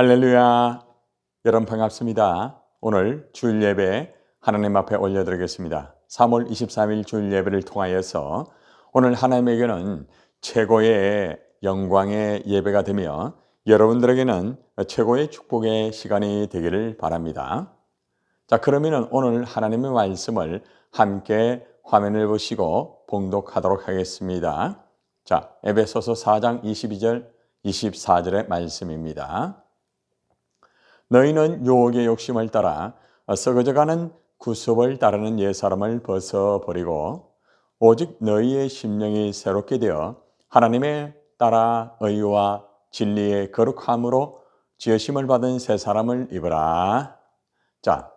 할렐루야. 여러분 반갑습니다. 오늘 주일 예배 하나님 앞에 올려드리겠습니다. 3월 23일 주일 예배를 통하여서 오늘 하나님에게는 최고의 영광의 예배가 되며 여러분들에게는 최고의 축복의 시간이 되기를 바랍니다. 자, 그러면 오늘 하나님의 말씀을 함께 화면을 보시고 봉독하도록 하겠습니다. 자, 에베소서 4장 22절 24절의 말씀입니다. 너희는 유혹의 욕심을 따라 썩어져가는 구습을 따르는 옛사람을 벗어버리고 오직 너희의 심령이 새롭게 되어 하나님의 따라 의와 진리의 거룩함으로 지으심을 받은 새 사람을 입으라. 자,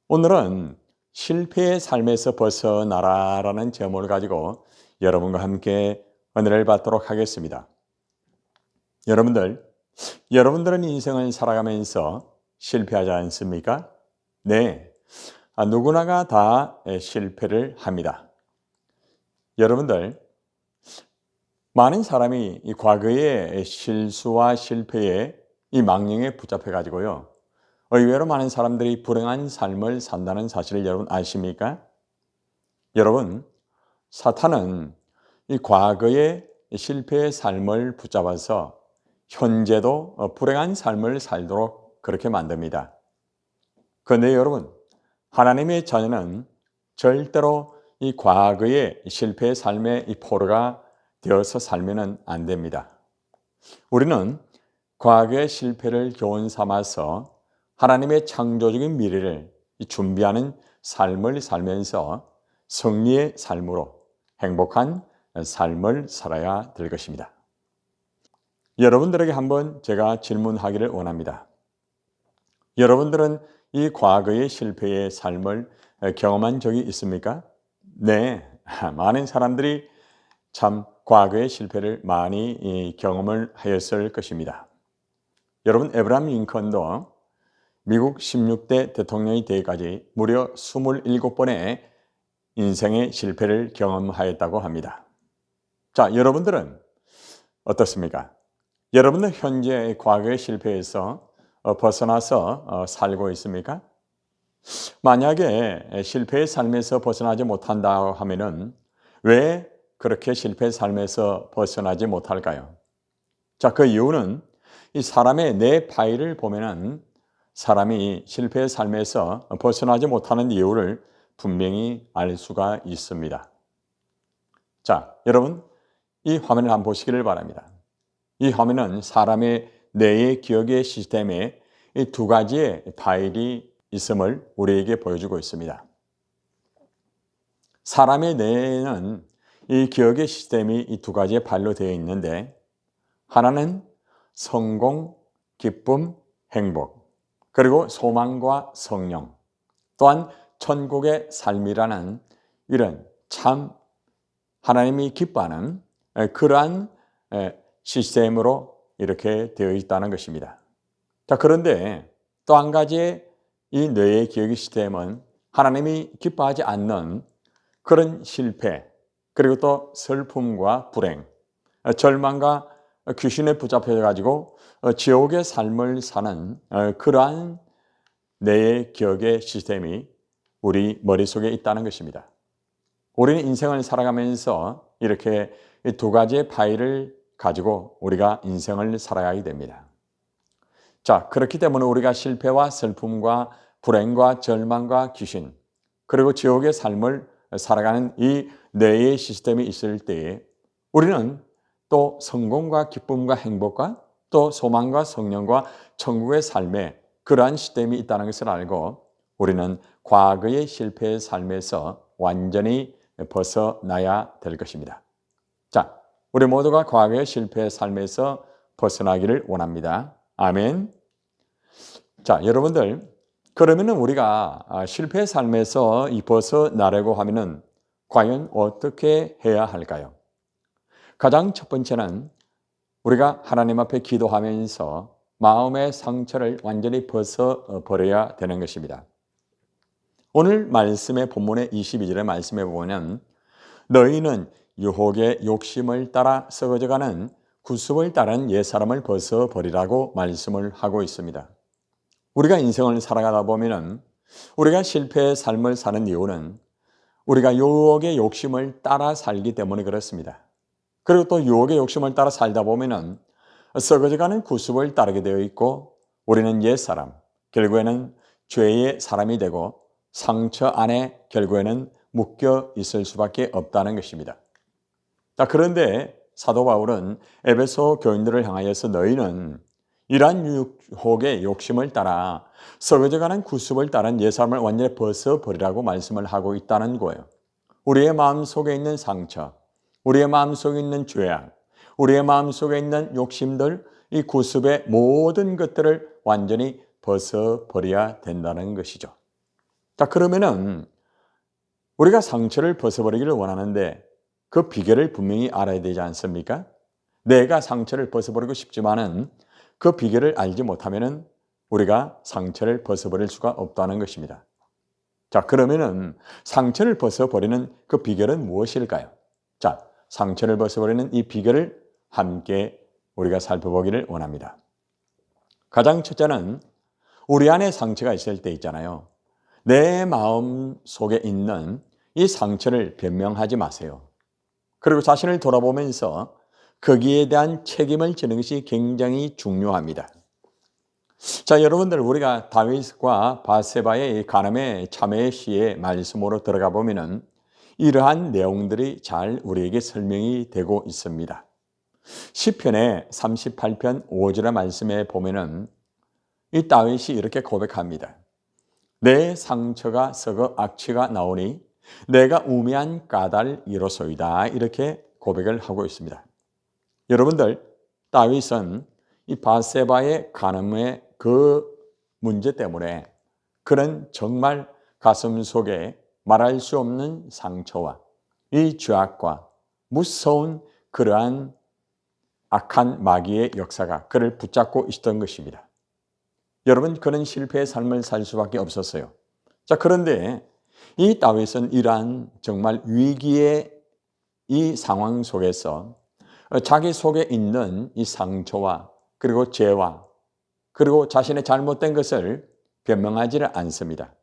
오늘은 실패의 삶에서 벗어나라라는 제목을 가지고 여러분과 함께 은혜를 받도록 하겠습니다. 여러분들은 인생을 살아가면서 실패하지 않습니까? 네, 누구나가 다 실패를 합니다. 여러분들, 많은 사람이 이 과거의 실수와 실패에 이 망령에 붙잡혀 가지고요, 의외로 많은 사람들이 불행한 삶을 산다는 사실을 여러분 아십니까? 여러분, 사탄은 이 과거의 실패의 삶을 붙잡아서 현재도 불행한 삶을 살도록 그렇게 만듭니다. 그런데 여러분, 하나님의 자녀는 절대로 이 과거의 실패의 삶의 이 포로가 되어서 살면 안 됩니다. 우리는 과거의 실패를 교훈 삼아서 하나님의 창조적인 미래를 준비하는 삶을 살면서 승리의 삶으로 행복한 삶을 살아야 될 것입니다. 여러분들에게 한번 제가 질문하기를 원합니다. 여러분들은 이 과거의 실패의 삶을 경험한 적이 있습니까? 네, 많은 사람들이 참 과거의 실패를 많이 경험을 하였을 것입니다. 여러분, 에브라함 링컨도 미국 16대 대통령이 되기까지 무려 27번의 인생의 실패를 경험하였다고 합니다. 자, 여러분들은 어떻습니까? 여러분은 현재 과거의 실패에서 벗어나서 살고 있습니까? 만약에 실패의 삶에서 벗어나지 못한다 하면은 왜 그렇게 실패의 삶에서 벗어나지 못할까요? 자, 그 이유는 이 사람의 내 파일을 보면은 사람이 실패의 삶에서 벗어나지 못하는 이유를 분명히 알 수가 있습니다. 자, 여러분, 이 화면을 한번 보시기를 바랍니다. 이 화면은 사람의 뇌의 기억의 시스템에 이 두 가지의 파일이 있음을 우리에게 보여주고 있습니다. 사람의 뇌에는 이 기억의 시스템이 이 두 가지의 파일로 되어 있는데, 하나는 성공, 기쁨, 행복, 그리고 소망과 성령, 또한 천국의 삶이라는 이런 참 하나님이 기뻐하는 그러한 시스템으로 이렇게 되어 있다는 것입니다. 자, 그런데 또 한 가지의 이 뇌의 기억의 시스템은 하나님이 기뻐하지 않는 그런 실패, 그리고 또 슬픔과 불행, 절망과 귀신에 붙잡혀 가지고 지옥의 삶을 사는 그러한 뇌의 기억의 시스템이 우리 머릿속에 있다는 것입니다. 우리는 인생을 살아가면서 이렇게 두 가지의 파일을 가지고 우리가 인생을 살아가게 됩니다. 자, 그렇기 때문에 우리가 실패와 슬픔과 불행과 절망과 귀신, 그리고 지옥의 삶을 살아가는 이 뇌의 시스템이 있을 때에 우리는 또 성공과 기쁨과 행복과 또 소망과 성령과 천국의 삶에 그러한 시스템이 있다는 것을 알고 우리는 과거의 실패의 삶에서 완전히 벗어나야 될 것입니다. 자, 우리 모두가 과거의 실패의 삶에서 벗어나기를 원합니다. 아멘. 자, 여러분들, 그러면은 우리가 실패의 삶에서 벗어나려고 하면은 과연 어떻게 해야 할까요? 가장 첫 번째는 우리가 하나님 앞에 기도하면서 마음의 상처를 완전히 벗어버려야 되는 것입니다. 오늘 말씀의 본문의 22절의 말씀에 보면 너희는 유혹의 욕심을 따라 썩어져가는 구습을 따른 옛사람을 벗어버리라고 말씀을 하고 있습니다. 우리가 인생을 살아가다 보면은 우리가 실패의 삶을 사는 이유는 우리가 유혹의 욕심을 따라 살기 때문에 그렇습니다. 그리고 또 유혹의 욕심을 따라 살다 보면은 썩어져가는 구습을 따르게 되어 있고 우리는 옛사람, 결국에는 죄의 사람이 되고 상처 안에 결국에는 묶여 있을 수밖에 없다는 것입니다. 자, 그런데 사도 바울은 에베소 교인들을 향하여서 너희는 이러한 유혹의 욕심을 따라 썩어져가는 구습을 따른 옛사람을 완전히 벗어버리라고 말씀을 하고 있다는 거예요. 우리의 마음속에 있는 상처, 우리의 마음속에 있는 죄악, 우리의 마음속에 있는 욕심들, 이 구습의 모든 것들을 완전히 벗어버려야 된다는 것이죠. 자, 그러면은 우리가 상처를 벗어버리기를 원하는데 그 비결을 분명히 알아야 되지 않습니까? 내가 상처를 벗어버리고 싶지만은 그 비결을 알지 못하면은 우리가 상처를 벗어버릴 수가 없다는 것입니다. 자, 그러면은 상처를 벗어버리는 그 비결은 무엇일까요? 자, 상처를 벗어버리는 이 비결을 함께 우리가 살펴보기를 원합니다. 가장 첫째는 우리 안에 상처가 있을 때 있잖아요. 내 마음 속에 있는 이 상처를 변명하지 마세요. 그리고 자신을 돌아보면서 거기에 대한 책임을 지는 것이 굉장히 중요합니다. 자, 여러분들 우리가 다윗과 바세바의 간음의 참회 시의 말씀으로 들어가 보면은 이러한 내용들이 잘 우리에게 설명이 되고 있습니다. 시편의 38편 5절의 말씀에 보면은 이 다윗이 이렇게 고백합니다. 내 상처가 썩어 악취가 나오니 내가 우매한 까닭이로소이다. 이렇게 고백을 하고 있습니다. 여러분들, 다윗은 이 바세바의 간음의 그 문제 때문에 그는 정말 가슴 속에 말할 수 없는 상처와 이 죄악과 무서운 그러한 악한 마귀의 역사가 그를 붙잡고 있었던 것입니다. 여러분, 그는 실패의 삶을 살 수밖에 없었어요. 자, 그런데 이 다윗은 이러한 정말 위기의 이 상황 속에서 자기 속에 있는 이 상처와 그리고 죄와 그리고 자신의 잘못된 것을 변명하지를 않습니다.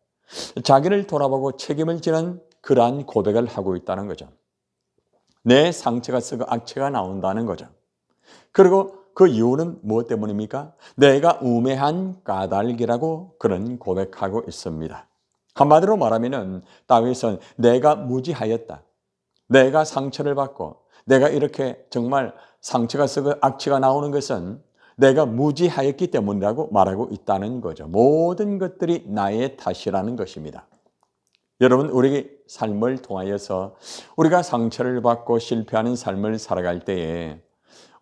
자기를 돌아보고 책임을 지는 그러한 고백을 하고 있다는 거죠. 내 상처가 썩어 악취가 나온다는 거죠. 그리고 그 이유는 무엇 때문입니까? 내가 우매한 까닭이라고 그런 고백하고 있습니다. 한마디로 말하면 다윗은 내가 무지하였다. 내가 상처를 받고 내가 이렇게 정말 상처가 썩어 악취가 나오는 것은 내가 무지하였기 때문이라고 말하고 있다는 거죠. 모든 것들이 나의 탓이라는 것입니다. 여러분, 우리 삶을 통하여서 우리가 상처를 받고 실패하는 삶을 살아갈 때에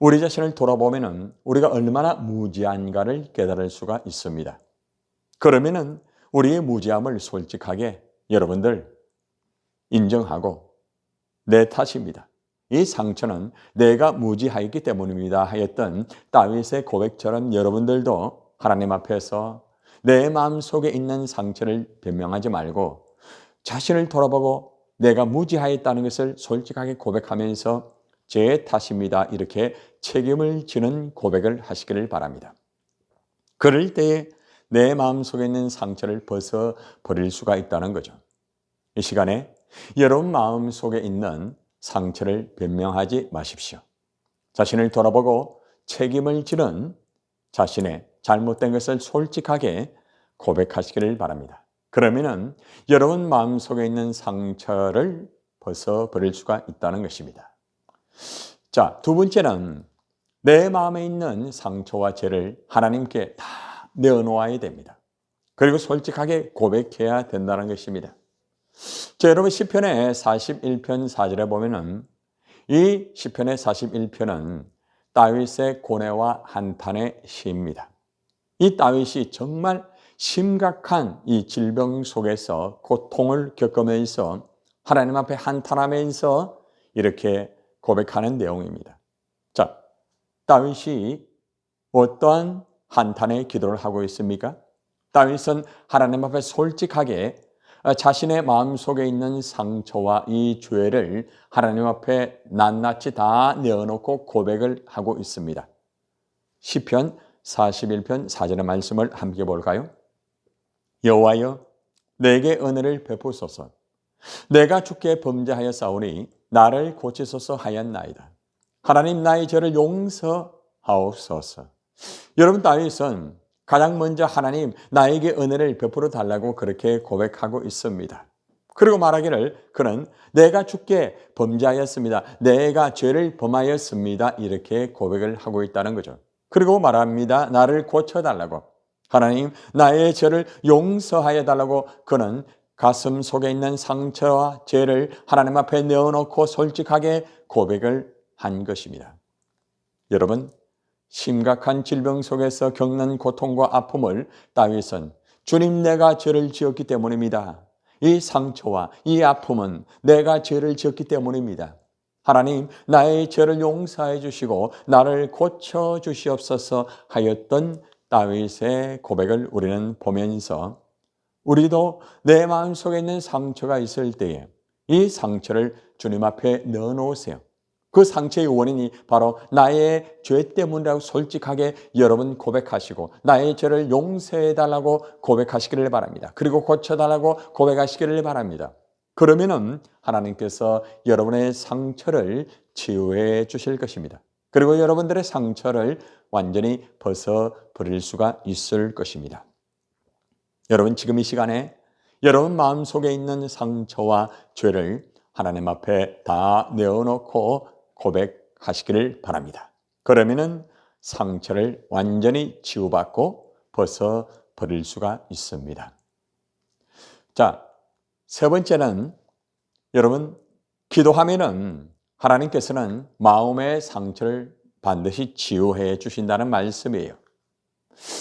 우리 자신을 돌아보면 우리가 얼마나 무지한가를 깨달을 수가 있습니다. 그러면은 우리의 무지함을 솔직하게 여러분들 인정하고 내 탓입니다. 이 상처는 내가 무지하였기 때문입니다 하였던 다윗의 고백처럼 여러분들도 하나님 앞에서 내 마음속에 있는 상처를 변명하지 말고 자신을 돌아보고 내가 무지하였다는 것을 솔직하게 고백하면서 제 탓입니다. 이렇게 책임을 지는 고백을 하시기를 바랍니다. 그럴 때에 내 마음속에 있는 상처를 벗어버릴 수가 있다는 거죠. 이 시간에 여러분 마음속에 있는 상처를 변명하지 마십시오. 자신을 돌아보고 책임을 지는 자신의 잘못된 것을 솔직하게 고백하시기를 바랍니다. 그러면은 여러분 마음속에 있는 상처를 벗어버릴 수가 있다는 것입니다. 자, 두 번째는 내 마음에 있는 상처와 죄를 하나님께 다 내어놓아야 됩니다. 그리고 솔직하게 고백해야 된다는 것입니다. 자, 여러분 시편의 41편 4절에 보면은 이 시편의 41편은 다윗의 고뇌와 한탄의 시입니다. 이 다윗이 정말 심각한 이 질병 속에서 고통을 겪으면서 하나님 앞에 한탄하면서 이렇게 고백하는 내용입니다. 자, 다윗이 어떠한 한탄의 기도를 하고 있습니까? 다윗은 하나님 앞에 솔직하게 자신의 마음속에 있는 상처와 이 죄를 하나님 앞에 낱낱이 다 내어놓고 고백을 하고 있습니다. 시편 41편 4절의 말씀을 함께 볼까요? 여호와여 내게 은혜를 베푸소서. 내가 주께 범죄하였사오니 나를 고치소서 하였나이다. 하나님 나의 죄를 용서하옵소서. 여러분, 다윗은 가장 먼저 하나님 나에게 은혜를 베풀어 달라고 그렇게 고백하고 있습니다. 그리고 말하기를 그는 내가 주께 범죄하였습니다. 내가 죄를 범하였습니다. 이렇게 고백을 하고 있다는 거죠. 그리고 말합니다. 나를 고쳐달라고. 하나님 나의 죄를 용서하여 달라고 그는 가슴 속에 있는 상처와 죄를 하나님 앞에 내어놓고 솔직하게 고백을 한 것입니다. 여러분, 심각한 질병 속에서 겪는 고통과 아픔을 다윗은 주님 내가 죄를 지었기 때문입니다. 이 상처와 이 아픔은 내가 죄를 지었기 때문입니다. 하나님 나의 죄를 용서해 주시고 나를 고쳐 주시옵소서 하였던 다윗의 고백을 우리는 보면서 우리도 내 마음속에 있는 상처가 있을 때에 이 상처를 주님 앞에 넣어놓으세요. 그 상처의 원인이 바로 나의 죄 때문이라고 솔직하게 여러분 고백하시고 나의 죄를 용서해달라고 고백하시기를 바랍니다. 그리고 고쳐달라고 고백하시기를 바랍니다. 그러면은 하나님께서 여러분의 상처를 치유해 주실 것입니다. 그리고 여러분들의 상처를 완전히 벗어버릴 수가 있을 것입니다. 여러분, 지금 이 시간에 여러분 마음속에 있는 상처와 죄를 하나님 앞에 다 내어놓고 고백하시기를 바랍니다. 그러면은 상처를 완전히 치유받고 벗어버릴 수가 있습니다. 자, 세 번째는 여러분, 기도하면은 하나님께서는 마음의 상처를 반드시 치유해 주신다는 말씀이에요.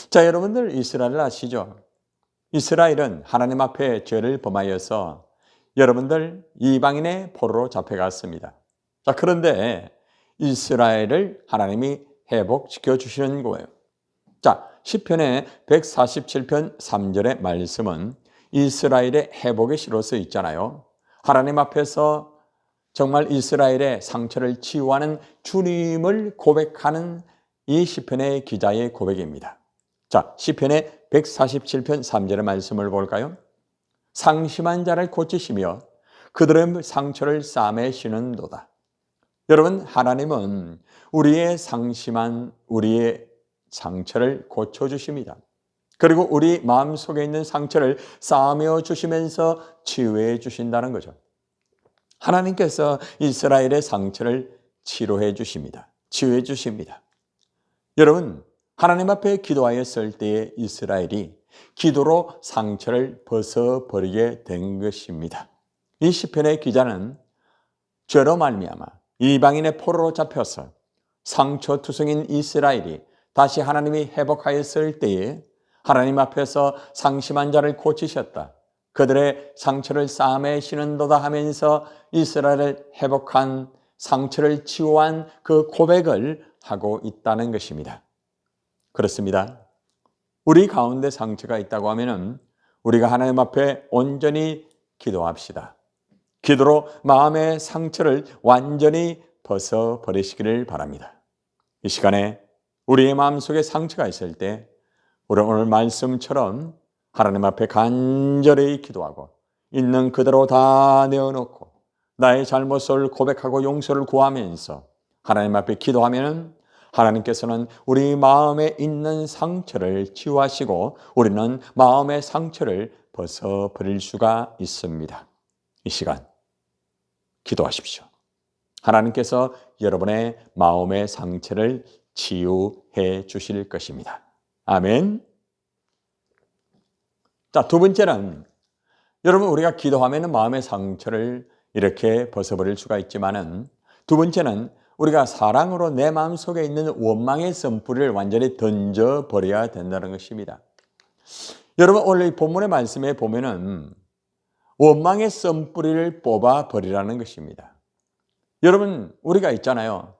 자, 여러분들 이스라엘 아시죠? 이스라엘은 하나님 앞에 죄를 범하여서 여러분들 이방인의 포로로 잡혀갔습니다. 자, 그런데 이스라엘을 하나님이 회복시켜 주시는 거예요. 자, 시편의 147편 3절의 말씀은 이스라엘의 회복의 시로 써 있잖아요. 하나님 앞에서 정말 이스라엘의 상처를 치유하는 주님을 고백하는 이 시편의 기자의 고백입니다. 자, 시편의 147편 3절의 말씀을 볼까요? 상심한 자를 고치시며 그들의 상처를 싸매시는도다. 여러분, 하나님은 우리의 상심한 우리의 상처를 고쳐주십니다. 그리고 우리 마음속에 있는 상처를 싸매어 주시면서 치유해 주신다는 거죠. 하나님께서 이스라엘의 상처를 치료해 주십니다. 치유해 주십니다. 여러분, 하나님 앞에 기도하였을 때에 이스라엘이 기도로 상처를 벗어버리게 된 것입니다. 이 시편의 기자는 죄로 말미암아 이방인의 포로로 잡혀서 상처투성인 이스라엘이 다시 하나님이 회복하였을 때에 하나님 앞에서 상심한 자를 고치셨다. 그들의 상처를 싸매시는도다 하면서 이스라엘을 회복한 상처를 치유한 그 고백을 하고 있다는 것입니다. 그렇습니다. 우리 가운데 상처가 있다고 하면은 우리가 하나님 앞에 온전히 기도합시다. 기도로 마음의 상처를 완전히 벗어버리시기를 바랍니다. 이 시간에 우리의 마음속에 상처가 있을 때 우리 오늘 말씀처럼 하나님 앞에 간절히 기도하고 있는 그대로 다 내어놓고 나의 잘못을 고백하고 용서를 구하면서 하나님 앞에 기도하면 하나님께서는 우리 마음에 있는 상처를 치유하시고 우리는 마음의 상처를 벗어버릴 수가 있습니다. 이 시간 기도하십시오. 하나님께서 여러분의 마음의 상처를 치유해 주실 것입니다. 아멘. 자, 두 번째는 여러분 우리가 기도하면 마음의 상처를 이렇게 벗어버릴 수가 있지만은 두 번째는 우리가 사랑으로 내 마음속에 있는 원망의 선뿌리를 완전히 던져버려야 된다는 것입니다. 여러분 오늘 이 본문의 말씀에 보면은 원망의 선뿌리를 뽑아버리라는 것입니다. 여러분 우리가 있잖아요.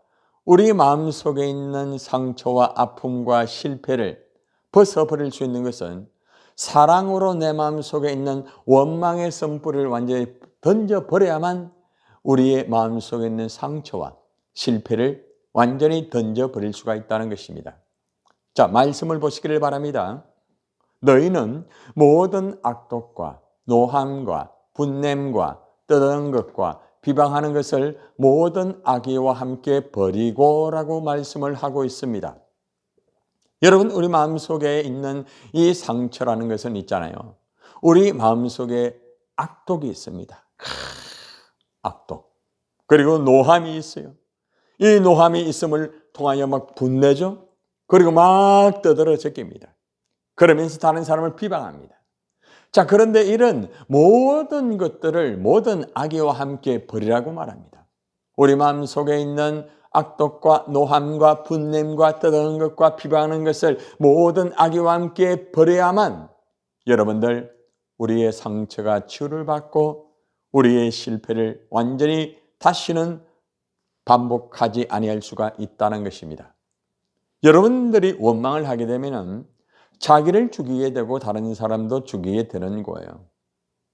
우리 마음속에 있는 상처와 아픔과 실패를 벗어버릴 수 있는 것은 사랑으로 내 마음속에 있는 원망의 선뿌리를 완전히 던져버려야만 우리의 마음속에 있는 상처와 실패를 완전히 던져버릴 수가 있다는 것입니다. 자, 말씀을 보시기를 바랍니다. 너희는 모든 악독과 노함과 분냄과 떠드는 것과 비방하는 것을 모든 악의와 함께 버리고라고 말씀을 하고 있습니다. 여러분, 우리 마음속에 있는 이 상처라는 것은 있잖아요. 우리 마음속에 악독이 있습니다. 악독. 그리고 노함이 있어요. 이 노함이 있음을 통하여 막 분내죠. 그리고 막 떠들어 제낍니다. 그러면서 다른 사람을 비방합니다. 자, 그런데 이런 모든 것들을 모든 악의와 함께 버리라고 말합니다. 우리 마음속에 있는 악독과 노함과 분냄과 떠드는 것과 비방하는 것을 모든 악의와 함께 버려야만 여러분들 우리의 상처가 치유를 받고 우리의 실패를 완전히 다시는 반복하지 아니할 수가 있다는 것입니다. 여러분들이 원망을 하게 되면 자기를 죽이게 되고 다른 사람도 죽이게 되는 거예요.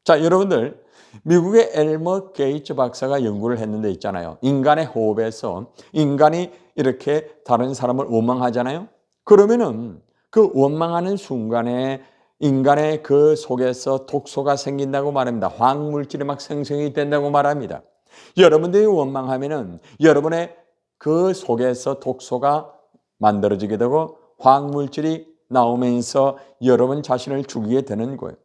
자, 여러분들 미국의 엘머 게이츠 박사가 연구를 했는데 있잖아요. 인간의 호흡에서 인간이 이렇게 다른 사람을 원망하잖아요. 그러면은 그 원망하는 순간에 인간의 그 속에서 독소가 생긴다고 말합니다. 화학물질이 막 생성이 된다고 말합니다. 여러분들이 원망하면은 여러분의 그 속에서 독소가 만들어지게 되고 화학물질이 나오면서 여러분 자신을 죽이게 되는 거예요.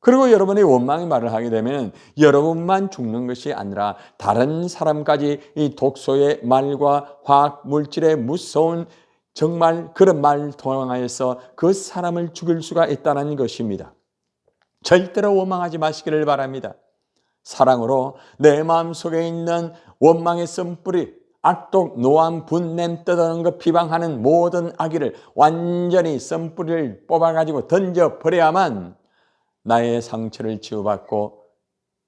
그리고 여러분이 원망의 말을 하게 되면 여러분만 죽는 것이 아니라 다른 사람까지 이 독소의 말과 화학물질의 무서운 정말 그런 말을 통하여서 그 사람을 죽일 수가 있다는 것입니다. 절대로 원망하지 마시기를 바랍니다. 사랑으로 내 마음속에 있는 원망의 쓴뿌리, 악독, 노함, 분냄, 떠드는 것, 비방하는 모든 악의를 완전히 쓴뿌리를 뽑아가지고 던져버려야만 나의 상처를 치유받고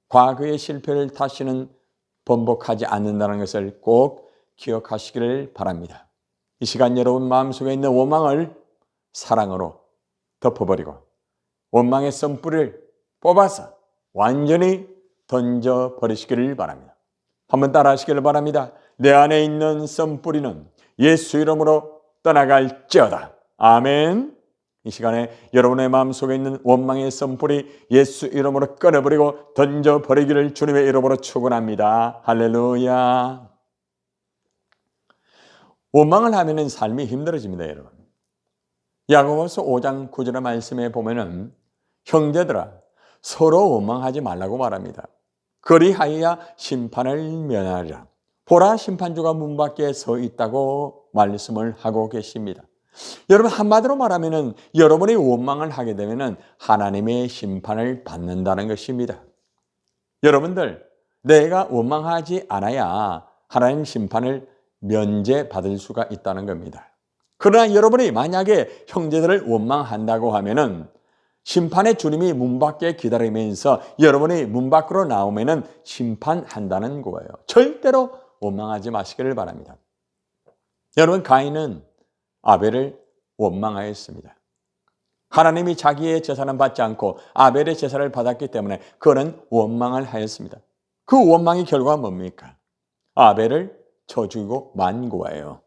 과거의 실패를 다시는 번복하지 않는다는 것을 꼭 기억하시기를 바랍니다. 이 시간 여러분 마음속에 있는 원망을 사랑으로 덮어버리고 원망의 쓴뿌리를 뽑아서 완전히 던져버리시기를 바랍니다. 한번 따라 하시기를 바랍니다. 내 안에 있는 쓴뿌리는 예수 이름으로 떠나갈지어다. 아멘. 이 시간에 여러분의 마음속에 있는 원망의 쓴뿌리 예수 이름으로 끊어버리고 던져버리기를 주님의 이름으로 축원합니다. 할렐루야. 원망을 하면 삶이 힘들어집니다, 여러분. 야고보서 5장 9절의 말씀에 보면은 형제들아 서로 원망하지 말라고 말합니다. 그리하여야 심판을 면하리라. 보라 심판주가 문 밖에 서 있다고 말씀을 하고 계십니다. 여러분 한마디로 말하면은 여러분이 원망을 하게 되면은 하나님의 심판을 받는다는 것입니다. 여러분들 내가 원망하지 않아야 하나님 심판을 면제받을 수가 있다는 겁니다. 그러나 여러분이 만약에 형제들을 원망한다고 하면은 심판의 주님이 문 밖에 기다리면서 여러분이 문 밖으로 나오면은 심판한다는 거예요. 절대로 원망하지 마시기를 바랍니다. 여러분 가인은 아벨을 원망하였습니다. 하나님이 자기의 제사는 받지 않고 아벨의 제사를 받았기 때문에 그는 원망을 하였습니다. 그 원망의 결과가 뭡니까? 아벨을 쳐 죽이고 만 거예요.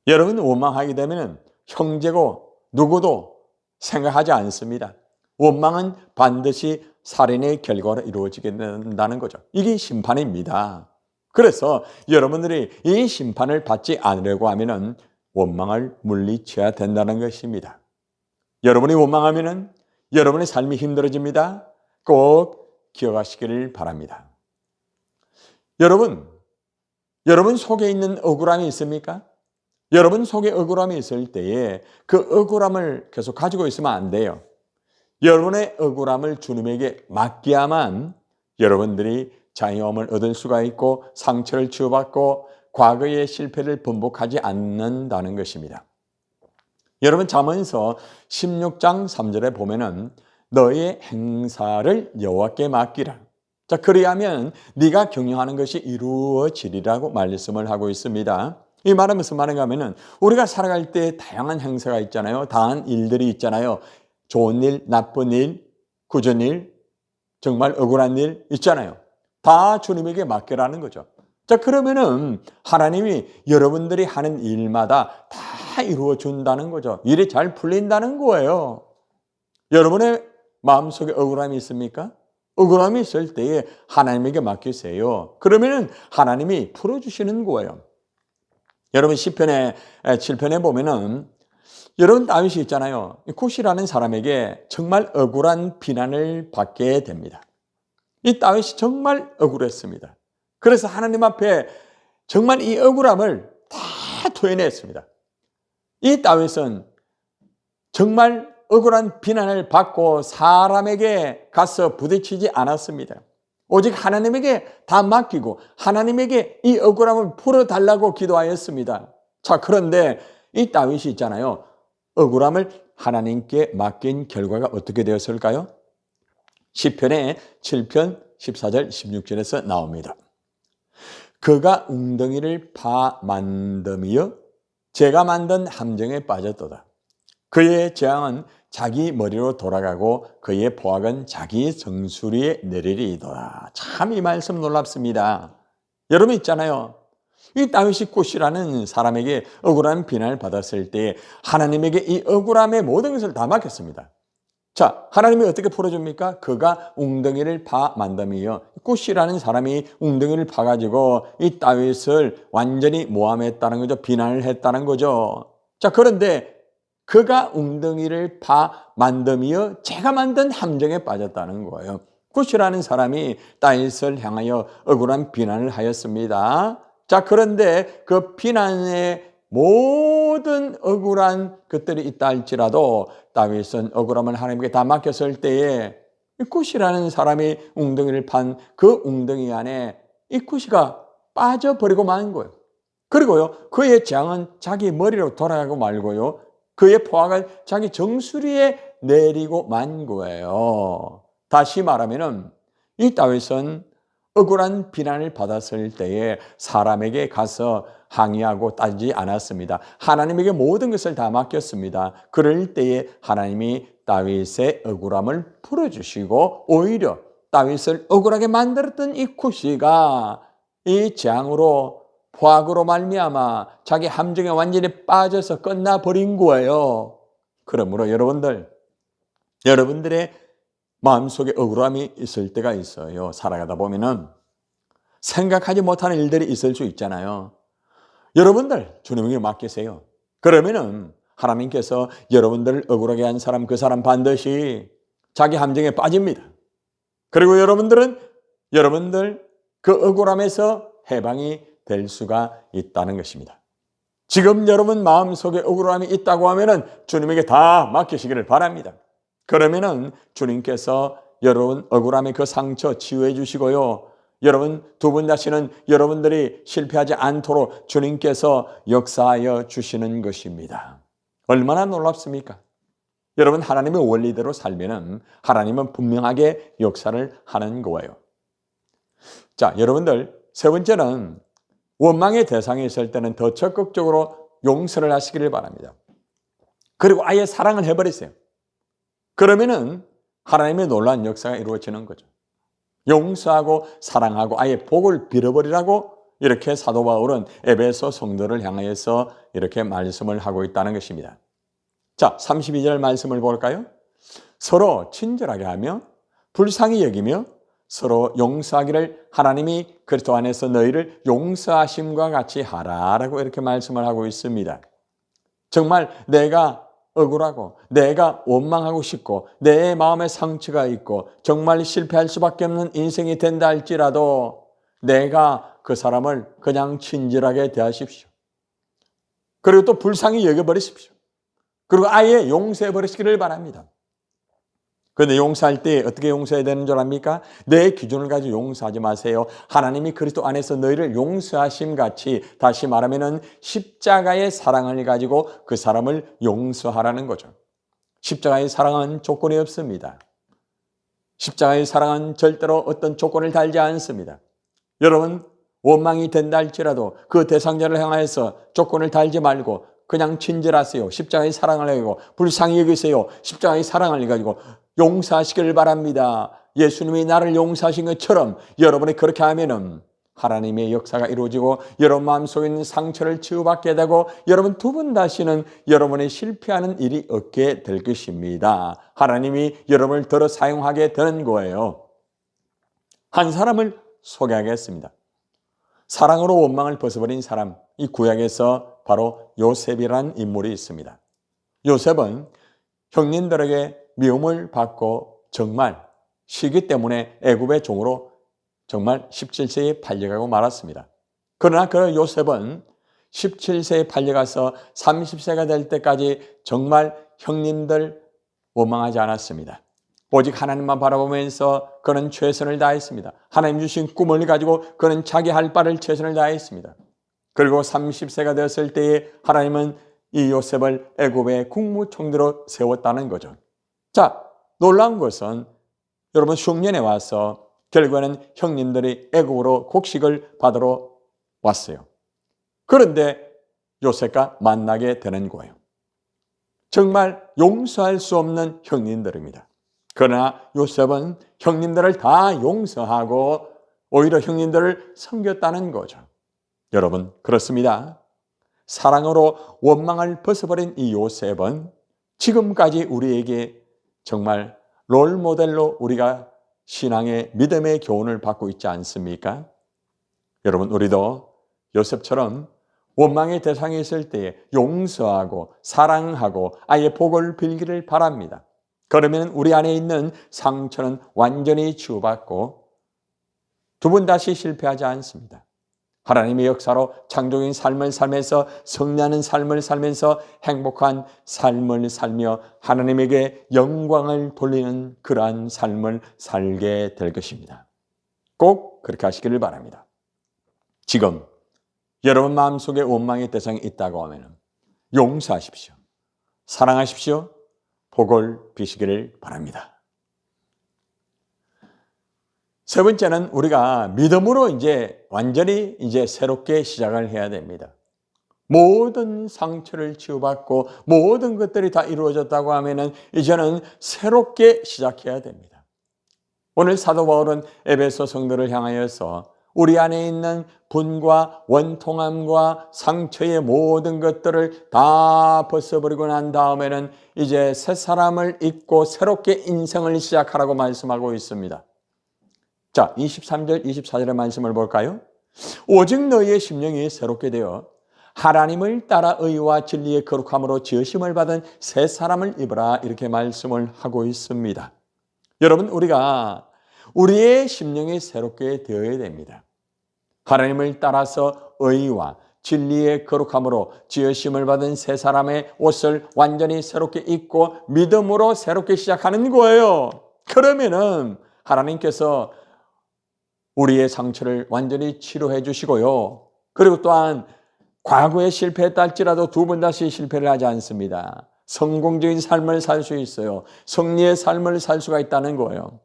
여러분 원망하게 되면 형제고 누구도 생각하지 않습니다. 원망은 반드시 살인의 결과로 이루어지게 된다는 거죠. 이게 심판입니다. 그래서 여러분들이 이 심판을 받지 않으려고 하면은 원망을 물리쳐야 된다는 것입니다. 여러분이 원망하면은 여러분의 삶이 힘들어집니다. 꼭 기억하시기를 바랍니다. 여러분 속에 있는 억울함이 있습니까? 여러분 속에 억울함이 있을 때에 그 억울함을 계속 가지고 있으면 안 돼요. 여러분의 억울함을 주님에게 맡겨야만 여러분들이 자유함을 얻을 수가 있고 상처를 치유받고 과거의 실패를 번복하지 않는다는 것입니다. 여러분 잠언서 16장 3절에 보면은 너의 행사를 여호와께 맡기라. 자, 그리하면 네가 경영하는 것이 이루어지리라고 말씀을 하고 있습니다. 이 말은 무슨 말인가 하면은 우리가 살아갈 때 다양한 행사가 있잖아요. 다양한 일들이 있잖아요. 좋은 일, 나쁜 일, 굳은 일, 정말 억울한 일 있잖아요. 다 주님에게 맡겨라는 거죠. 자, 그러면은 하나님이 여러분들이 하는 일마다 다 이루어 준다는 거죠. 일이 잘 풀린다는 거예요. 여러분의 마음속에 억울함이 있습니까? 억울함이 있을 때에 하나님에게 맡기세요. 그러면은 하나님이 풀어주시는 거예요. 여러분 시편의 7편에 보면은 여러분 다윗이 있잖아요. 굿이라는 사람에게 정말 억울한 비난을 받게 됩니다. 이 다윗이 정말 억울했습니다. 그래서 하나님 앞에 정말 이 억울함을 다 토해냈습니다. 이 다윗은 정말 억울한 비난을 받고 사람에게 가서 부딪히지 않았습니다. 오직 하나님에게 다 맡기고 하나님에게 이 억울함을 풀어달라고 기도하였습니다. 자, 그런데 이 다윗이 있잖아요. 억울함을 하나님께 맡긴 결과가 어떻게 되었을까요? 시편의 7편 14절 16절에서 나옵니다. 그가 웅덩이를 파 만듦이여 제가 만든 함정에 빠졌도다. 그의 재앙은 자기 머리로 돌아가고 그의 포악은 자기 정수리에 내리리이도다. 참 이 말씀 놀랍습니다. 여러분 있잖아요. 이 다윗이 굿이라는 사람에게 억울한 비난을 받았을 때 하나님에게 이 억울함의 모든 것을 다 맡겼습니다. 자, 하나님이 어떻게 풀어줍니까? 그가 웅덩이를 파 만듦이여. 굿이라는 사람이 웅덩이를 파가지고 이 다윗을 완전히 모함했다는 거죠. 비난을 했다는 거죠. 자, 그런데 그가 웅덩이를 파 만듦이여 제가 만든 함정에 빠졌다는 거예요. 굿이라는 사람이 다윗을 향하여 억울한 비난을 하였습니다. 자, 그런데 그 비난의 모든 억울한 것들이 있다 할지라도 다윗은 억울함을 하나님께 다 맡겼을 때에 이 굿이라는 사람이 웅덩이를 판 그 웅덩이 안에 이 굿이가 빠져버리고 만 거예요. 그리고요, 그의 재앙은 자기 머리로 돌아가고 말고요, 그의 포악을 자기 정수리에 내리고 만 거예요. 다시 말하면은 이 다윗은 억울한 비난을 받았을 때에 사람에게 가서 항의하고 따지지 않았습니다. 하나님에게 모든 것을 다 맡겼습니다. 그럴 때에 하나님이 다윗의 억울함을 풀어주시고 오히려 다윗을 억울하게 만들었던 이 굿이가 이 재앙으로 포악으로 말미암아 자기 함정에 완전히 빠져서 끝나버린 거예요. 그러므로 여러분들의 마음속에 억울함이 있을 때가 있어요. 살아가다 보면은 생각하지 못하는 일들이 있을 수 있잖아요. 여러분들 주님에게 맡기세요. 그러면은 하나님께서 여러분들을 억울하게 한 사람, 그 사람 반드시 자기 함정에 빠집니다. 그리고 여러분들 그 억울함에서 해방이 될 수가 있다는 것입니다. 지금 여러분 마음속에 억울함이 있다고 하면은 주님에게 다 맡기시기를 바랍니다. 그러면은 주님께서 여러분 억울함의 그 상처 치유해 주시고요. 여러분 두 분 다시는 여러분들이 실패하지 않도록 주님께서 역사하여 주시는 것입니다. 얼마나 놀랍습니까? 여러분 하나님의 원리대로 살면은 하나님은 분명하게 역사를 하는 거예요. 자, 여러분들 세 번째는 원망의 대상이 있을 때는 더 적극적으로 용서를 하시기를 바랍니다. 그리고 아예 사랑을 해버리세요. 그러면은 하나님의 놀라운 역사가 이루어지는 거죠. 용서하고 사랑하고 아예 복을 빌어버리라고 이렇게 사도 바울은 에베소 성도를 향하여서 이렇게 말씀을 하고 있다는 것입니다. 자, 32절 말씀을 볼까요? 서로 친절하게 하며 불쌍히 여기며 서로 용서하기를 하나님이 그리스도 안에서 너희를 용서하심과 같이 하라라고 이렇게 말씀을 하고 있습니다. 정말 내가 억울하고 내가 원망하고 싶고 내 마음에 상처가 있고 정말 실패할 수밖에 없는 인생이 된다 할지라도 내가 그 사람을 그냥 친절하게 대하십시오. 그리고 또 불쌍히 여겨버리십시오. 그리고 아예 용서해 버리시기를 바랍니다. 그런데 용서할 때 어떻게 용서해야 되는 줄 압니까? 내 기준을 가지고 용서하지 마세요. 하나님이 그리스도 안에서 너희를 용서하심 같이, 다시 말하면은 십자가의 사랑을 가지고 그 사람을 용서하라는 거죠. 십자가의 사랑은 조건이 없습니다. 십자가의 사랑은 절대로 어떤 조건을 달지 않습니다. 여러분 원망이 된다 할지라도 그 대상자를 향하여서 조건을 달지 말고 그냥 친절하세요. 십자가의 사랑을 가지고 불쌍히 여기세요. 십자가의 사랑을 가지고 용서하시기를 바랍니다. 예수님이 나를 용서하신 것처럼 여러분이 그렇게 하면은 하나님의 역사가 이루어지고 여러분 마음속에 있는 상처를 치유받게 되고 여러분 두 번 다시는 여러분이 실패하는 일이 없게 될 것입니다. 하나님이 여러분을 들어 사용하게 되는 거예요. 한 사람을 소개하겠습니다. 사랑으로 원망을 벗어버린 사람, 이 구약에서 바로 요셉이라는 인물이 있습니다. 요셉은 형님들에게 미움을 받고 정말 시기 때문에 애굽의 종으로 정말 17세에 팔려가고 말았습니다. 그러나 그 요셉은 17세에 팔려가서 30세가 될 때까지 정말 형님들 원망하지 않았습니다. 오직 하나님만 바라보면서 그는 최선을 다했습니다. 하나님 주신 꿈을 가지고 그는 자기 할 바를 최선을 다했습니다. 그리고 30세가 되었을 때에 하나님은 이 요셉을 애굽의 국무총리로 세웠다는 거죠. 자, 놀라운 것은 여러분 흉년에 와서 결국에는 형님들이 애굽으로 곡식을 받으러 왔어요. 그런데 요셉과 만나게 되는 거예요. 정말 용서할 수 없는 형님들입니다. 그러나 요셉은 형님들을 다 용서하고 오히려 형님들을 섬겼다는 거죠. 여러분 그렇습니다. 사랑으로 원망을 벗어버린 이 요셉은 지금까지 우리에게 정말 롤모델로 우리가 신앙의 믿음의 교훈을 받고 있지 않습니까? 여러분 우리도 요셉처럼 원망의 대상이 있을 때에 용서하고 사랑하고 아예 복을 빌기를 바랍니다. 그러면 우리 안에 있는 상처는 완전히 치유받고 두 번 다시 실패하지 않습니다. 하나님의 역사로 창조적인 삶을 살면서 승리하는 삶을 살면서 행복한 삶을 살며 하나님에게 영광을 돌리는 그러한 삶을 살게 될 것입니다. 꼭 그렇게 하시기를 바랍니다. 지금 여러분 마음속에 원망의 대상이 있다고 하면 용서하십시오. 사랑하십시오. 복을 비시기를 바랍니다. 세 번째는 우리가 믿음으로 완전히 새롭게 시작을 해야 됩니다. 모든 상처를 치유받고 모든 것들이 다 이루어졌다고 하면은 이제는 새롭게 시작해야 됩니다. 오늘 사도 바울은 에베소 성도를 향하여서 우리 안에 있는 분과 원통함과 상처의 모든 것들을 다 벗어버리고 난 다음에는 이제 새 사람을 입고 새롭게 인생을 시작하라고 말씀하고 있습니다. 자, 23절, 24절의 말씀을 볼까요? 오직 너희의 심령이 새롭게 되어 하나님을 따라 의와 진리의 거룩함으로 지으심을 받은 새 사람을 입으라 이렇게 말씀을 하고 있습니다. 여러분 우리가 우리의 심령이 새롭게 되어야 됩니다. 하나님을 따라서 의와 진리의 거룩함으로 지으심을 받은 새 사람의 옷을 완전히 새롭게 입고 믿음으로 새롭게 시작하는 거예요. 그러면은 하나님께서 우리의 상처를 완전히 치료해 주시고요. 그리고 또한 과거에 실패했다 할지라도 두 번 다시 실패를 하지 않습니다. 성공적인 삶을 살 수 있어요. 승리의 삶을 살 수가 있다는 거예요.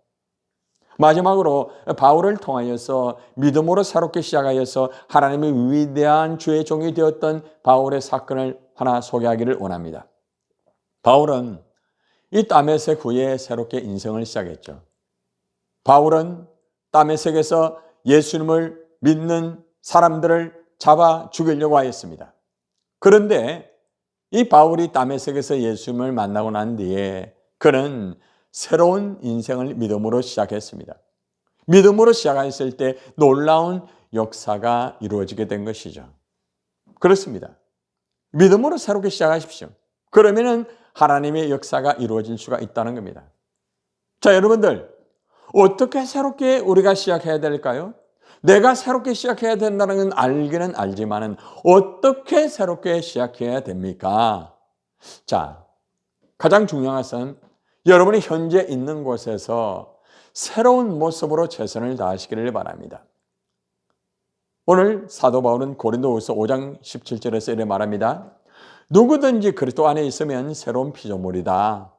마지막으로 바울을 통하여서 믿음으로 새롭게 시작하여서 하나님의 위대한 주의 종이 되었던 바울의 사건을 하나 소개하기를 원합니다. 바울은 이 다메섹 후에 새롭게 인생을 시작했죠. 바울은 다메섹에서 예수님을 믿는 사람들을 잡아 죽이려고 하였습니다. 그런데 이 바울이 다메섹에서 예수님을 만나고 난 뒤에 그는 새로운 인생을 믿음으로 시작했습니다. 믿음으로 시작했을 때 놀라운 역사가 이루어지게 된 것이죠. 그렇습니다. 믿음으로 새롭게 시작하십시오. 그러면은 하나님의 역사가 이루어질 수가 있다는 겁니다. 자, 여러분들 어떻게 새롭게 우리가 시작해야 될까요? 내가 새롭게 시작해야 된다는 건 알기는 알지만은 어떻게 새롭게 시작해야 됩니까? 자, 가장 중요한 것은 여러분이 현재 있는 곳에서 새로운 모습으로 최선을 다하시기를 바랍니다. 오늘 사도 바울은 고린도후서 5장 17절에서 이렇게 말합니다. 누구든지 그리스도 안에 있으면 새로운 피조물이다.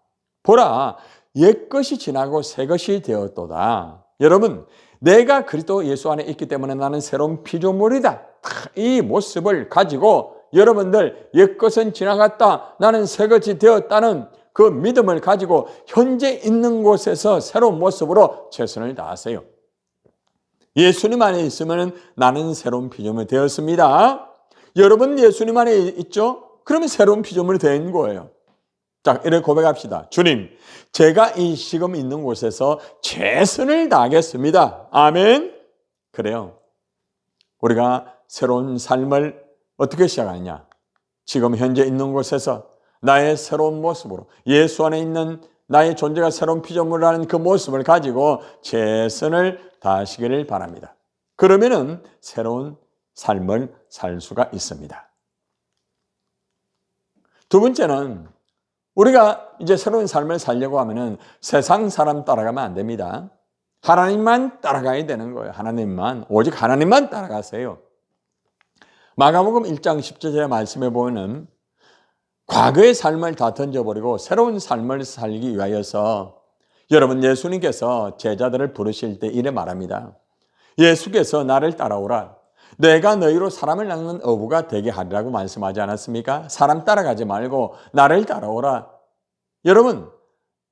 보라, 옛것이 지나고 새것이 되었도다. 여러분, 내가 그리스도 예수 안에 있기 때문에 나는 새로운 피조물이다. 이 모습을 가지고 여러분들 옛것은 지나갔다, 나는 새것이 되었다는 그 믿음을 가지고 현재 있는 곳에서 새로운 모습으로 최선을 다하세요. 예수님 안에 있으면 나는 새로운 피조물이 되었습니다. 여러분 예수님 안에 있죠? 그러면 새로운 피조물이 된 거예요. 자, 이렇게 고백합시다. 주님, 제가 이 지금 있는 곳에서 최선을 다하겠습니다. 아멘. 그래요. 우리가 새로운 삶을 어떻게 시작하느냐? 지금 현재 있는 곳에서 나의 새로운 모습으로 예수 안에 있는 나의 존재가 새로운 피조물이라는 그 모습을 가지고 최선을 다하시기를 바랍니다. 그러면은 새로운 삶을 살 수가 있습니다. 두 번째는 우리가 이제 새로운 삶을 살려고 하면은 세상 사람 따라가면 안 됩니다. 하나님만 따라가야 되는 거예요. 하나님만, 오직 하나님만 따라가세요. 마가복음 1장 10절의 말씀에 보면은 과거의 삶을 다 던져버리고 새로운 삶을 살기 위하여서 여러분 예수님께서 제자들을 부르실 때 이래 말합니다. 예수께서 나를 따라오라. 내가 너희로 사람을 낚는 어부가 되게 하리라고 말씀하지 않았습니까? 사람 따라가지 말고 나를 따라오라. 여러분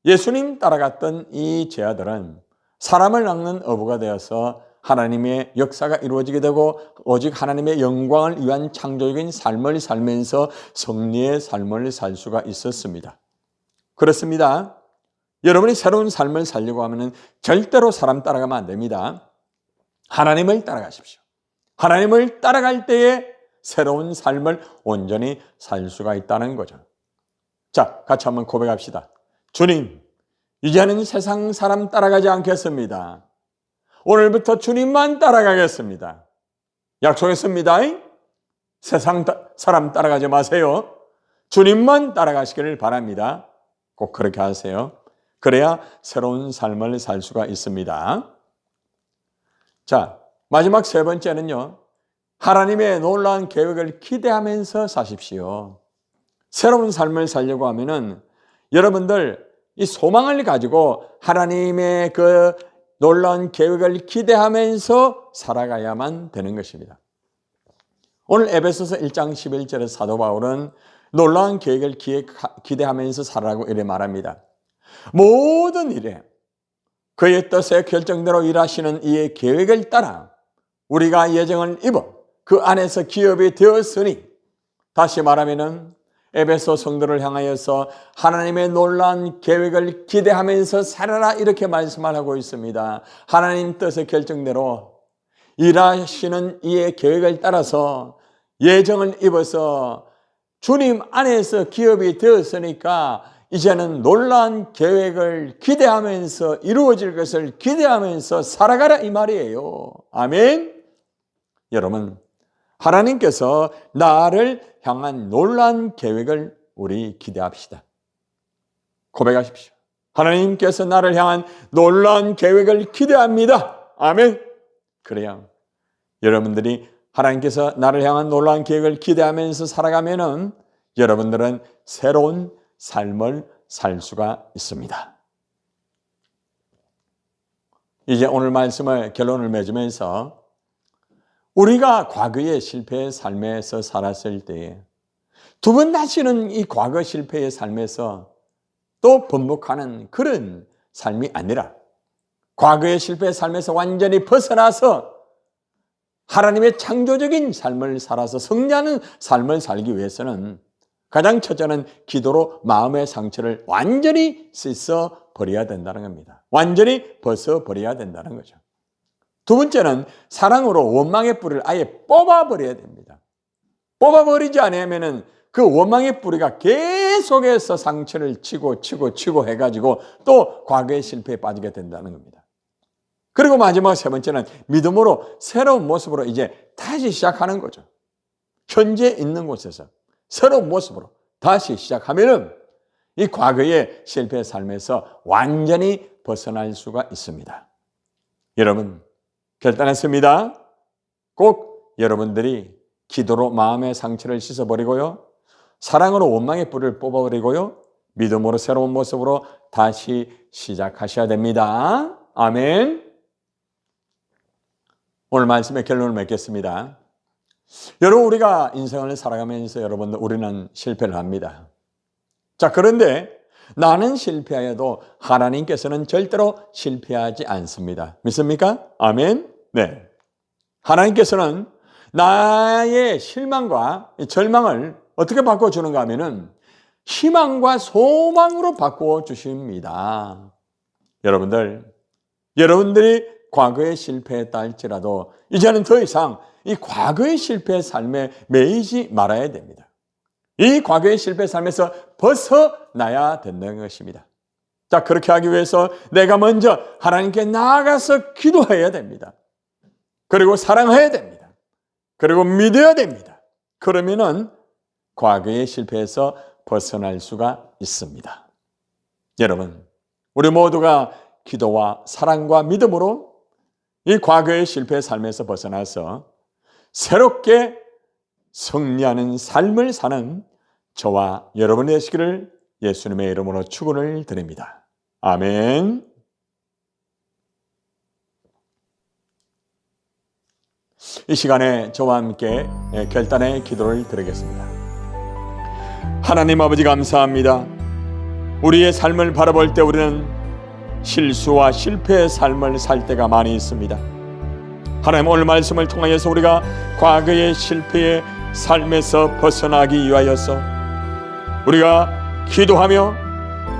예수님 따라갔던 이 제자들은 사람을 낚는 어부가 되어서 하나님의 역사가 이루어지게 되고 오직 하나님의 영광을 위한 창조적인 삶을 살면서 승리의 삶을 살 수가 있었습니다. 그렇습니다. 여러분이 새로운 삶을 살려고 하면 절대로 사람 따라가면 안 됩니다. 하나님을 따라가십시오. 하나님을 따라갈 때에 새로운 삶을 온전히 살 수가 있다는 거죠. 자, 같이 한번 고백합시다. 주님, 이제는 세상 사람 따라가지 않겠습니다. 오늘부터 주님만 따라가겠습니다. 약속했습니다. 세상 사람 따라가지 마세요. 주님만 따라가시기를 바랍니다. 꼭 그렇게 하세요. 그래야 새로운 삶을 살 수가 있습니다. 자, 마지막 세 번째는요. 하나님의 놀라운 계획을 기대하면서 사십시오. 새로운 삶을 살려고 하면은 여러분들 이 소망을 가지고 하나님의 그 놀라운 계획을 기대하면서 살아가야만 되는 것입니다. 오늘 에베소서 1장 11절에 사도 바울은 놀라운 계획을 기대하면서 살아라고 이렇게 말합니다. 모든 일에 그의 뜻의 결정대로 일하시는 이의 계획을 따라 우리가 예정을 입어 그 안에서 기업이 되었으니, 다시 말하면은 에베소 성도를 향하여서 하나님의 놀라운 계획을 기대하면서 살아라 이렇게 말씀을 하고 있습니다. 하나님 뜻의 결정대로 일하시는 이의 계획을 따라서 예정을 입어서 주님 안에서 기업이 되었으니까 이제는 놀라운 계획을 기대하면서 이루어질 것을 기대하면서 살아가라 이 말이에요. 아멘. 여러분, 하나님께서 나를 향한 놀라운 계획을 우리 기대합시다. 고백하십시오. 하나님께서 나를 향한 놀라운 계획을 기대합니다. 아멘. 그래요. 여러분들이 하나님께서 나를 향한 놀라운 계획을 기대하면서 살아가면은 여러분들은 새로운 삶을 살 수가 있습니다. 이제 오늘 말씀을 결론을 맺으면서 우리가 과거의 실패의 삶에서 살았을 때에 두 번 다시는 이 과거 실패의 삶에서 또 번복하는 그런 삶이 아니라 과거의 실패의 삶에서 완전히 벗어나서 하나님의 창조적인 삶을 살아서 승리하는 삶을 살기 위해서는 가장 첫째는 기도로 마음의 상처를 완전히 씻어 버려야 된다는 겁니다. 완전히 벗어 버려야 된다는 거죠. 두 번째는 사랑으로 원망의 뿌리를 아예 뽑아버려야 됩니다. 뽑아버리지 않으면 그 원망의 뿌리가 계속해서 상처를 치고 해가지고 또 과거의 실패에 빠지게 된다는 겁니다. 그리고 마지막 세 번째는 믿음으로 새로운 모습으로 이제 다시 시작하는 거죠. 현재 있는 곳에서 새로운 모습으로 다시 시작하면은 이 과거의 실패의 삶에서 완전히 벗어날 수가 있습니다. 여러분, 결단했습니다. 꼭 여러분들이 기도로 마음의 상처를 씻어버리고요. 사랑으로 원망의 뿔을 뽑아버리고요. 믿음으로 새로운 모습으로 다시 시작하셔야 됩니다. 아멘. 오늘 말씀의 결론을 맺겠습니다. 여러분, 우리가 인생을 살아가면서 여러분들 우리는 실패를 합니다. 자, 그런데 나는 실패하여도 하나님께서는 절대로 실패하지 않습니다. 믿습니까? 아멘. 네. 하나님께서는 나의 실망과 절망을 어떻게 바꿔주는가 하면은 희망과 소망으로 바꿔 주십니다. 여러분들이 과거에 실패했다 할지라도 이제는 더 이상 이 과거의 실패 삶에 매이지 말아야 됩니다. 이 과거의 실패 삶에서 벗어나야 된다는 것입니다. 자, 그렇게 하기 위해서 내가 먼저 하나님께 나아가서 기도해야 됩니다. 그리고 사랑해야 됩니다. 그리고 믿어야 됩니다. 그러면은 과거의 실패에서 벗어날 수가 있습니다. 여러분, 우리 모두가 기도와 사랑과 믿음으로 이 과거의 실패 삶에서 벗어나서 새롭게 승리하는 삶을 사는 저와 여러분이 되시기를 예수님의 이름으로 축원을 드립니다. 아멘. 이 시간에 저와 함께 결단의 기도를 드리겠습니다. 하나님 아버지, 감사합니다. 우리의 삶을 바라볼 때 우리는 실수와 실패의 삶을 살 때가 많이 있습니다. 하나님, 오늘 말씀을 통하여서 우리가 과거의 실패의 삶에서 벗어나기 위하여서 우리가 기도하며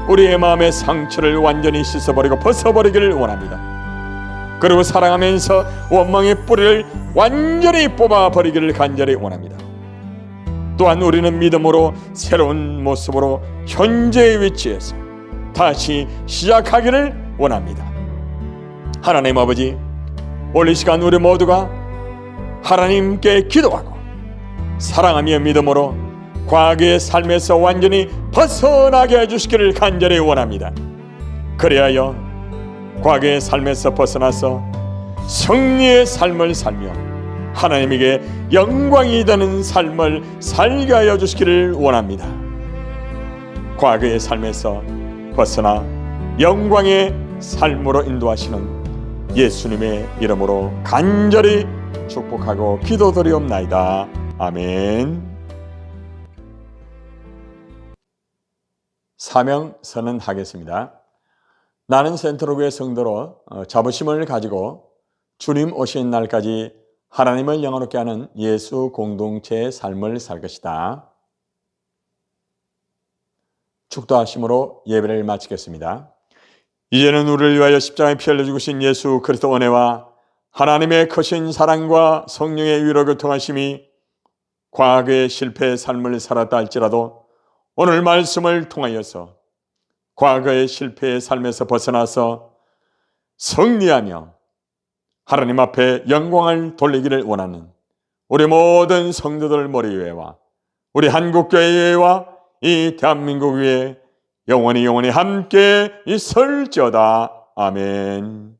우리의 마음의 상처를 완전히 씻어버리고 벗어버리기를 원합니다. 그리고 사랑하면서 원망의 뿌리를 완전히 뽑아버리기를 간절히 원합니다. 또한 우리는 믿음으로 새로운 모습으로 현재의 위치에서 다시 시작하기를 원합니다. 하나님 아버지, 오늘 이 시간 우리 모두가 하나님께 기도하고 사랑하며 믿음으로 과거의 삶에서 완전히 벗어나게 해주시기를 간절히 원합니다. 그리하여 과거의 삶에서 벗어나서 승리의 삶을 살며 하나님에게 영광이 되는 삶을 살게 하여 주시기를 원합니다. 과거의 삶에서 벗어나 영광의 삶으로 인도하시는 예수님의 이름으로 간절히 축복하고 기도드리옵나이다. 아멘. 사명 선언하겠습니다. 나는 센트로교회 성도로 자부심을 가지고 주님 오신 날까지 하나님을 영화롭게 하는 예수 공동체의 삶을 살 것이다. 축도하심으로 예배를 마치겠습니다. 이제는 우리를 위하여 십자가에 피 흘려 죽으신 예수 그리스도 은혜와 하나님의 크신 사랑과 성령의 위로 교통하심이 과거의 실패의 삶을 살았다 할지라도 오늘 말씀을 통하여서 과거의 실패의 삶에서 벗어나서 승리하며 하나님 앞에 영광을 돌리기를 원하는 우리 모든 성도들 머리 위에와 우리 한국교회 위에와 이 대한민국 위에 영원히 함께 있을지어다. 아멘.